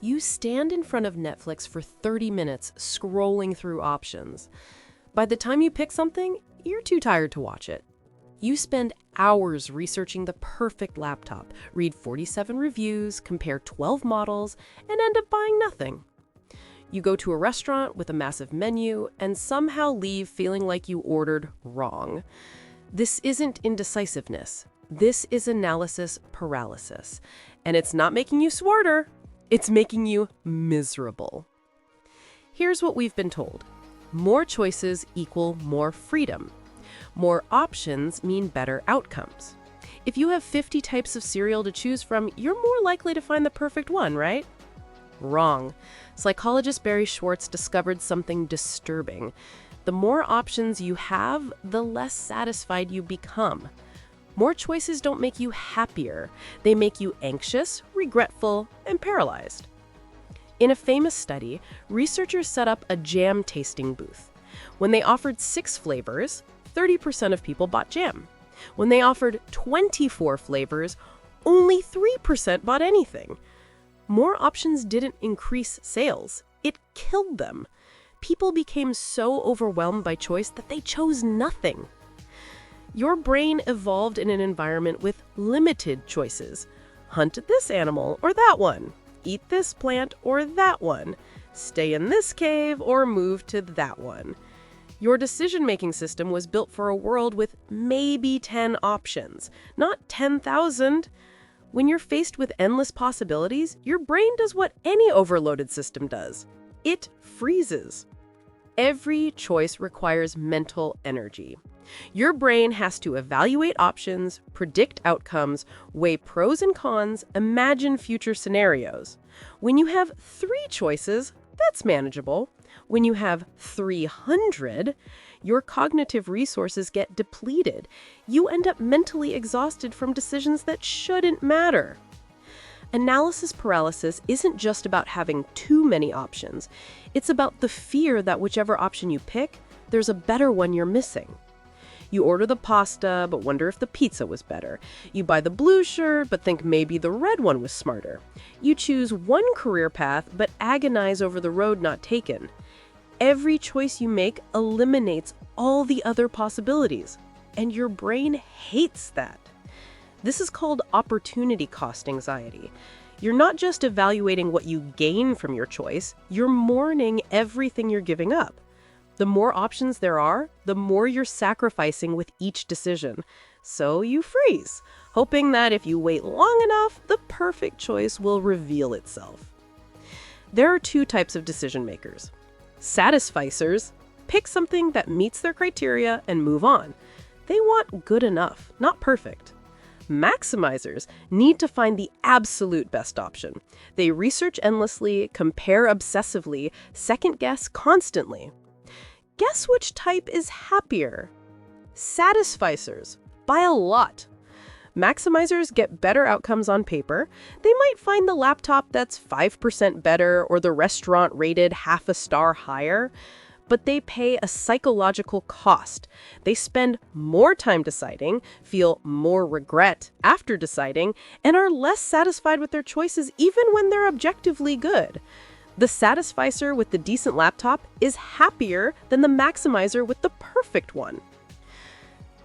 You stand in front of Netflix for 30 minutes scrolling through options. By the time you pick something, you're too tired to watch it. You spend hours researching the perfect laptop, read 47 reviews, compare 12 models, and end up buying nothing. You go to a restaurant with a massive menu and somehow leave feeling like you ordered wrong. This isn't indecisiveness. This is analysis paralysis. And it's not making you smarter. It's making you miserable. Here's what we've been told. More choices equal more freedom. More options mean better outcomes. If you have 50 types of cereal to choose from, you're more likely to find the perfect one, right? Wrong. Psychologist Barry Schwartz discovered something disturbing. The more options you have, the less satisfied you become. More choices don't make you happier. They make you anxious, regretful, and paralyzed. In a famous study, researchers set up a jam tasting booth. When they offered 6 flavors, 30% of people bought jam. When they offered 24 flavors, only 3% bought anything. More options didn't increase sales. It killed them. People became so overwhelmed by choice that they chose nothing. Your brain evolved in an environment with limited choices. Hunt this animal or that one. Eat this plant or that one. Stay in this cave or move to that one. Your decision-making system was built for a world with maybe 10 options, not 10,000. When you're faced with endless possibilities, your brain does what any overloaded system does. It freezes. Every choice requires mental energy. Your brain has to evaluate options, predict outcomes, weigh pros and cons, imagine future scenarios. When you have 3 choices, that's manageable. When you have 300, your cognitive resources get depleted. You end up mentally exhausted from decisions that shouldn't matter. Analysis paralysis isn't just about having too many options. It's about the fear that whichever option you pick, there's a better one you're missing. You order the pasta, but wonder if the pizza was better. You buy the blue shirt, but think maybe the red one was smarter. You choose one career path, but agonize over the road not taken. Every choice you make eliminates all the other possibilities, and your brain hates that. This is called opportunity cost anxiety. You're not just evaluating what you gain from your choice, you're mourning everything you're giving up. The more options there are, the more you're sacrificing with each decision. So you freeze, hoping that if you wait long enough, the perfect choice will reveal itself. There are 2 types of decision makers. Satisficers pick something that meets their criteria and move on. They want good enough, not perfect. Maximizers need to find the absolute best option. They research endlessly, compare obsessively, second-guess constantly. Guess which type is happier? Satisficers, by a lot. Maximizers get better outcomes on paper. They might find the laptop that's 5% better or the restaurant rated half a star higher, but they pay a psychological cost. They spend more time deciding, feel more regret after deciding, and are less satisfied with their choices even when they're objectively good. The Satisficer with the decent laptop is happier than the Maximizer with the perfect one.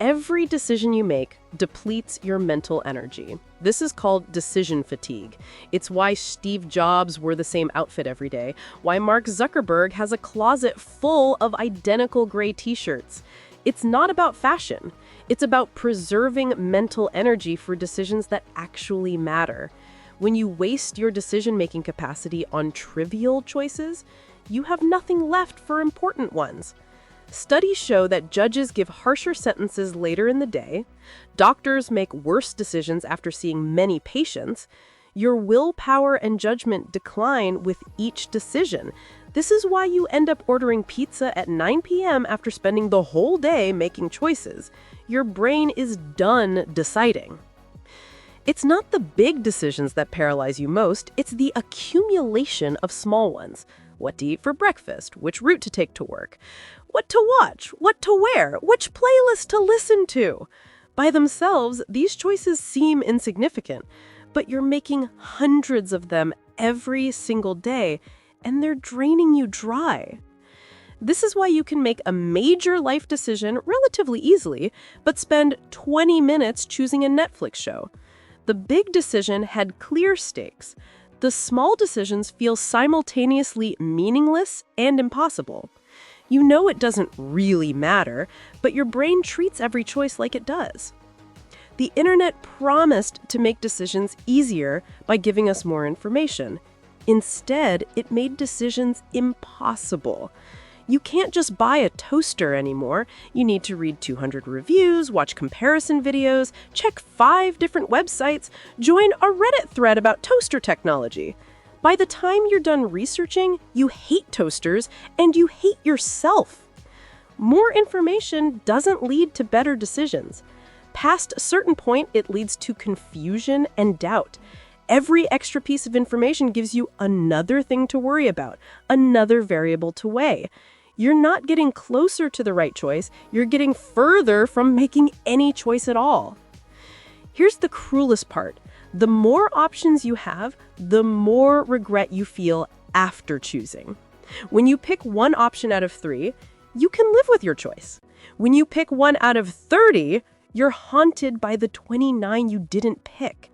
Every decision you make depletes your mental energy. This is called decision fatigue. It's why Steve Jobs wore the same outfit every day, why Mark Zuckerberg has a closet full of identical gray t-shirts. It's not about fashion. It's about preserving mental energy for decisions that actually matter. When you waste your decision-making capacity on trivial choices, you have nothing left for important ones. Studies show that judges give harsher sentences later in the day, doctors make worse decisions after seeing many patients, your willpower and judgment decline with each decision. This is why you end up ordering pizza at 9 p.m. after spending the whole day making choices. Your brain is done deciding. It's not the big decisions that paralyze you most, it's the accumulation of small ones. What to eat for breakfast, which route to take to work, what to watch, what to wear, which playlist to listen to. By themselves, these choices seem insignificant, but you're making hundreds of them every single day, and they're draining you dry. This is why you can make a major life decision relatively easily, but spend 20 minutes choosing a Netflix show. The big decision had clear stakes. The small decisions feel simultaneously meaningless and impossible. You know it doesn't really matter, but your brain treats every choice like it does. The internet promised to make decisions easier by giving us more information. Instead, it made decisions impossible. You can't just buy a toaster anymore. You need to read 200 reviews, watch comparison videos, check 5 different websites, join a Reddit thread about toaster technology. By the time you're done researching, you hate toasters and you hate yourself. More information doesn't lead to better decisions. Past a certain point, it leads to confusion and doubt. Every extra piece of information gives you another thing to worry about, another variable to weigh. You're not getting closer to the right choice, you're getting further from making any choice at all. Here's the cruelest part. The more options you have, the more regret you feel after choosing. When you pick one option out of 3, you can live with your choice. When you pick one out of 30, you're haunted by the 29 you didn't pick.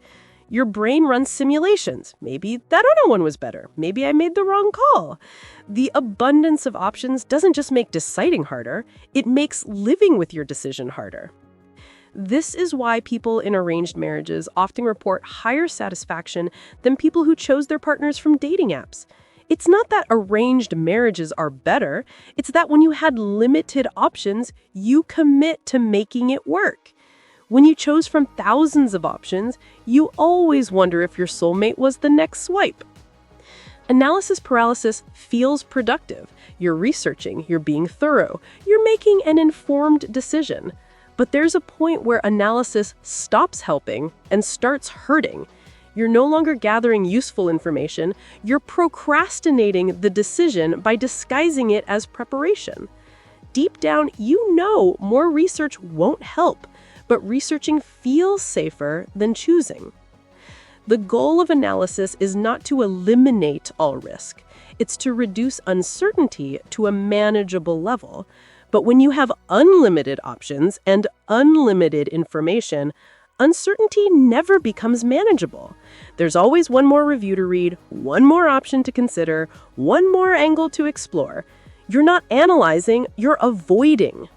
Your brain runs simulations. Maybe that other one was better. Maybe I made the wrong call. The abundance of options doesn't just make deciding harder, it makes living with your decision harder. This is why people in arranged marriages often report higher satisfaction than people who chose their partners from dating apps. It's not that arranged marriages are better, it's that when you had limited options, you commit to making it work. When you chose from thousands of options, you always wonder if your soulmate was the next swipe. Analysis paralysis feels productive. You're researching, you're being thorough, you're making an informed decision. But there's a point where analysis stops helping and starts hurting. You're no longer gathering useful information, you're procrastinating the decision by disguising it as preparation. Deep down, you know more research won't help, but researching feels safer than choosing. The goal of analysis is not to eliminate all risk. It's to reduce uncertainty to a manageable level. But when you have unlimited options and unlimited information, uncertainty never becomes manageable. There's always one more review to read, one more option to consider, one more angle to explore. You're not analyzing, you're avoiding.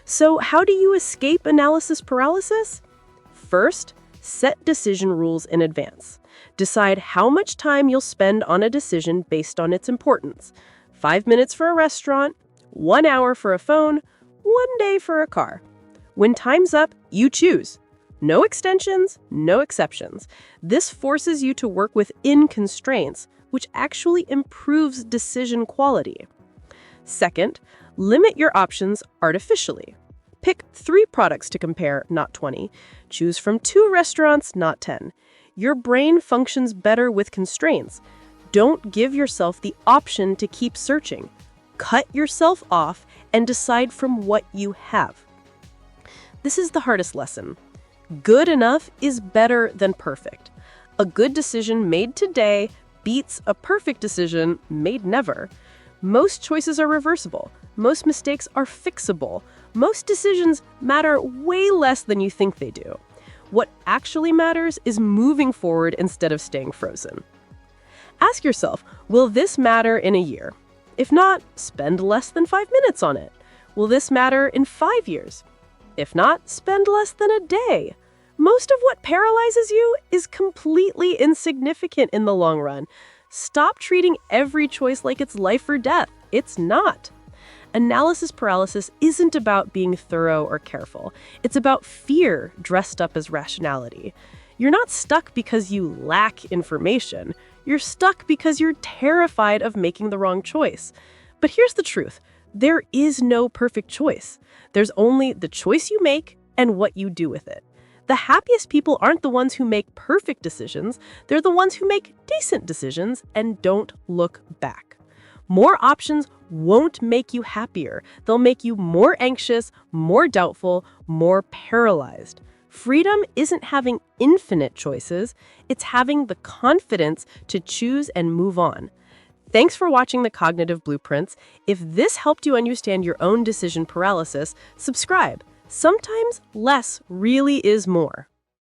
So how do you escape analysis paralysis? First, set decision rules in advance. Decide how much time you'll spend on a decision based on its importance. 5 minutes for a restaurant, 1 hour for a phone, 1 day for a car. When time's up, you choose. No extensions, no exceptions. This forces you to work within constraints, which actually improves decision quality. Second, limit your options artificially. Pick 3 products to compare, not 20. Choose from 2 restaurants, not 10. Your brain functions better with constraints. Don't give yourself the option to keep searching. Cut yourself off and decide from what you have. This is the hardest lesson. Good enough is better than perfect. A good decision made today beats a perfect decision made never. Most choices are reversible. Most mistakes are fixable. Most decisions matter way less than you think they do. What actually matters is moving forward instead of staying frozen. Ask yourself, will this matter in a year? If not, spend less than 5 minutes on it. Will this matter in 5 years? If not, spend less than a day. Most of what paralyzes you is completely insignificant in the long run. Stop treating every choice like it's life or death. It's not. Analysis paralysis isn't about being thorough or careful. It's about fear dressed up as rationality. You're not stuck because you lack information. You're stuck because you're terrified of making the wrong choice. But here's the truth. There is no perfect choice. There's only the choice you make and what you do with it. The happiest people aren't the ones who make perfect decisions. They're the ones who make decent decisions and don't look back. More options won't make you happier. They'll make you more anxious, more doubtful, more paralyzed. Freedom isn't having infinite choices, it's having the confidence to choose and move on. Thanks for watching the Cognitive Blueprints. If this helped you understand your own decision paralysis, subscribe. Sometimes less really is more.